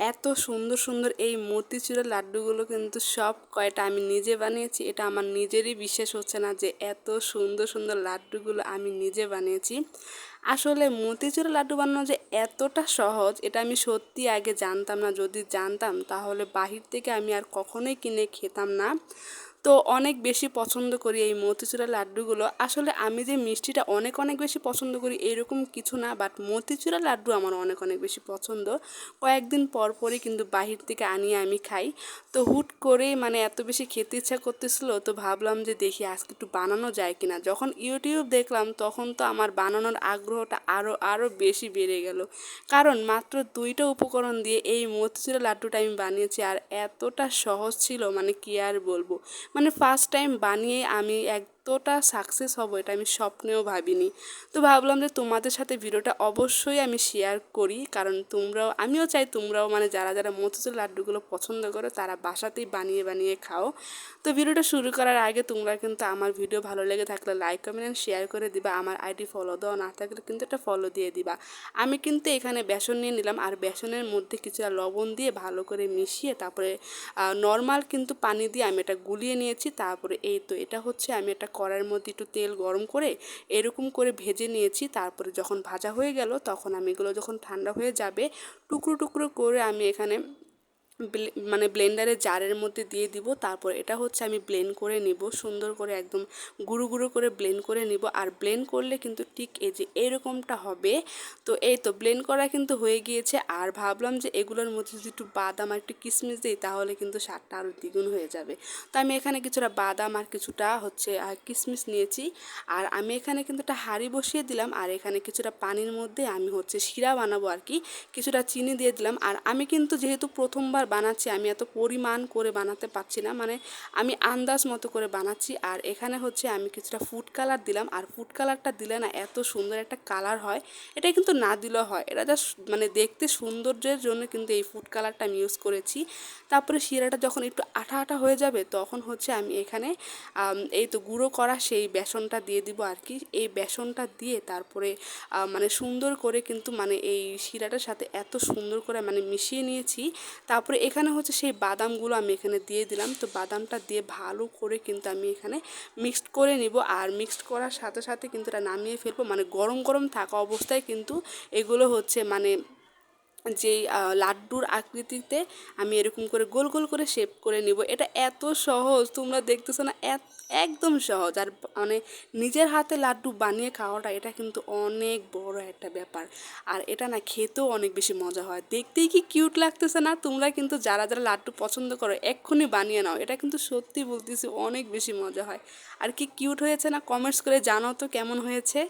এত সুন্দর সুন্দর এই মতিচুরের লাড্ডুগুলো কিন্তু সব কয়টা আমি নিজে বানিয়েছি। এটা আমার নিজেরই বিশ্বাস হচ্ছে না যে এত সুন্দর সুন্দর লাড্ডুগুলো আমি নিজে বানিয়েছি। আসলে মতিচুরের লাড্ডু বানানো যে এতটা সহজ এটা আমি সত্যি আগে জানতাম না। যদি জানতাম তাহলে বাহির থেকে আমি আর কখনোই কিনে খেতাম না। তো অনেক বেশি পছন্দ করি এই মতিচুরের লাড্ডুগুলো। আসলে আমি যে মিষ্টিটা অনেক অনেক বেশি পছন্দ করি এরকম কিছু না, বাট মতিচুরের লাড্ডু আমার অনেক অনেক বেশি পছন্দ। কয়েকদিন পর পরই কিন্তু বাহির থেকে আনিয়ে আমি খাই। তো হুট করেই মানে এত বেশি খেতে ইচ্ছা করতেছিল, তো ভাবলাম যে দেখি আজকে একটু বানানো যায় কিনা। যখন ইউটিউব দেখলাম তখন তো আমার বানানোর আগ্রহটা আরও আরও বেশি বেড়ে গেল। কারণ মাত্র দুইটা উপকরণ দিয়ে এই মতিচুরের লাড্ডুটা আমি বানিয়েছি, আর এতটা সহজ ছিল মানে কি আর বলবো। মানে ফার্স্ট টাইম বানিয়ে আমি এতটা সাকসেস হব এটা আমি স্বপ্নেও ভাবিনি। তো ভাবলাম যে তোমাদের সাথে ভিডিওটা অবশ্যই আমি শেয়ার করি, কারণ তোমরাও, আমিও চাই তোমরাও মানে যারা যারা মতিচুর লাড্ডুগুলো পছন্দ করো তারা বাসাতেই বানিয়ে বানিয়ে খাও। তো ভিডিওটা শুরু করার আগে তোমরা কিন্তু আমার ভিডিও ভালো লেগে থাকলে লাইক কমেন্ট এন্ড শেয়ার করে দিবা। আমার আইডি ফলো দেওয়া না থাকলে কিন্তু একটা ফলো দিয়ে দিবা। আমি কিন্তু এখানে বেসন নিয়ে নিলাম, আর বেসনের মধ্যে কিছুটা লবণ দিয়ে ভালো করে মিশিয়ে তারপরে নর্মাল কিন্তু পানি দিয়ে আমি এটা গুলিয়ে নিয়েছি। তারপরে এই তো এটা হচ্ছে আমি একটা কড়াইয়ের মধ্যে একটু তেল গরম করে এরকম করে ভেজে নিয়েছি। তারপরে যখন ভাজা হয়ে গেল তখন আমি এগুলো যখন ঠান্ডা হয়ে যাবে টুকরো টুকরো করে আমি এখানে মানে ব্লেন্ডারের জারের মধ্যে দিয়ে দিব। তারপর এটা হচ্ছে আমি ব্লেন্ড করে নিব সুন্দর করে, একদম গুঁড়ো গুঁড়ো করে ব্লেন্ড করে নিব। আর ব্লেন্ড করলে কিন্তু ঠিক এই যে এরকমটা হবে। তো এই তো ব্লেন্ড করা কিন্তু হয়ে গিয়েছে। আর ভাবলাম যে এগুলোর মধ্যে যদি একটু বাদাম আর একটু কিশমিশ দিই তাহলে কিন্তু স্বাদটা আরও দ্বিগুণ হয়ে যাবে। তো আমি এখানে কিছুটা বাদাম আর কিছুটা হচ্ছে কিশমিশ নিয়েছি। আর আমি এখানে কিন্তু একটা হাঁড়ি বসিয়ে দিলাম, আর এখানে কিছুটা পানির মধ্যে আমি হচ্ছে শিরা বানাবো আর কি, কিছুটা চিনি দিয়ে দিলাম। আর আমি কিন্তু যেহেতু প্রথমবার বানাচ্ছি আমি এত পরিমাণ করে বানাতে পারছি না, মানে আমি আন্দাজ মতো করে বানাচ্ছি। আর এখানে হচ্ছে আমি কিছুটা ফুড কালার দিলাম, আর ফুড কালারটা দিলে না এত সুন্দর একটা কালার হয়। এটা কিন্তু না দিলেও হয়, এটা জাস্ট মানে দেখতে সৌন্দর্যের জন্য কিন্তু এই ফুড কালারটা আমি ইউজ করেছি। তারপরে শিরাটা যখন একটু আঠা আঠা হয়ে যাবে তখন হচ্ছে আমি এখানে এই তো গুঁড়ো করা সেই বেসনটা দিয়ে দিব আর কি। এই বেসনটা দিয়ে তারপরে মানে সুন্দর করে কিন্তু মানে এই শিরাটার সাথে এত সুন্দর করে মানে মিশিয়ে নিয়েছি। তারপরে এখানে হচ্ছে সেই বাদামগুলো আমি এখানে দিয়ে দিলাম। তো বাদামটা দিয়ে ভালো করে কিন্তু আমি এখানে মিক্সড করে নিব। আর মিক্সড করার সাথে সাথে কিন্তু এটা নামিয়ে ফেলবো, মানে গরম গরম থাকা অবস্থায় কিন্তু এগুলো হচ্ছে মানে যেই লাড্ডুর আকৃতিতে আমি এরকম করে গোল গোল করে শেপ করে নিব। এটা এত সহজ, তোমরা দেখতেছো না, একদম সহজ। আর মানে নিজের হাতে লাড্ডু বানিয়ে খাওয়াটা এটা কিন্তু অনেক বড় একটা ব্যাপার। আর এটা না খেতেও অনেক বেশি মজা হয়, দেখতেই কি কিউট লাগতেছে না। তোমরা কিন্তু যারা যারা লাড্ডু পছন্দ করো এক্ষুনি বানিয়ে নাও, এটা কিন্তু সত্যি বলতেছি অনেক বেশি মজা হয়। আর কি কিউট হয়েছে না, কমেন্টস করে জানাও তো কেমন হয়েছে।